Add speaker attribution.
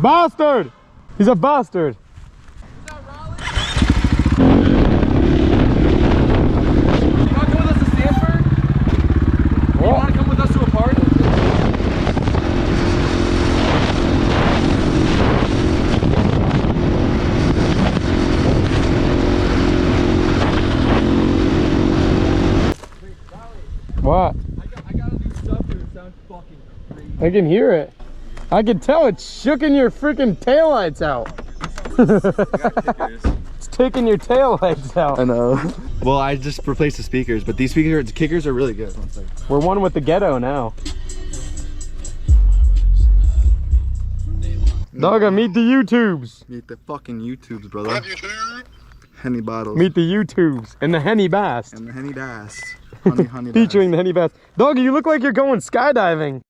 Speaker 1: Bastard! He's a bastard.
Speaker 2: Is that Raleigh? You want to come with us to Sanford? You want to come with us to a party?
Speaker 1: What?
Speaker 2: I gotta do stuff here. It sounds fucking crazy.
Speaker 1: I can hear it. I can tell it's shooking your freaking taillights out. It's taking your taillights out.
Speaker 3: I know. Well, I just replaced the speakers, but these kickers are really good. One second.
Speaker 1: We're one with the ghetto now. Dogga, meet the YouTubes.
Speaker 3: Meet the fucking YouTubes, brother. Henny bottles.
Speaker 1: Meet the YouTubes and the Henny Bass.
Speaker 3: And the Henny Das. Honey, honey
Speaker 1: Featuring
Speaker 3: Das.
Speaker 1: the Henny Bass. Doggy, you look like you're going skydiving.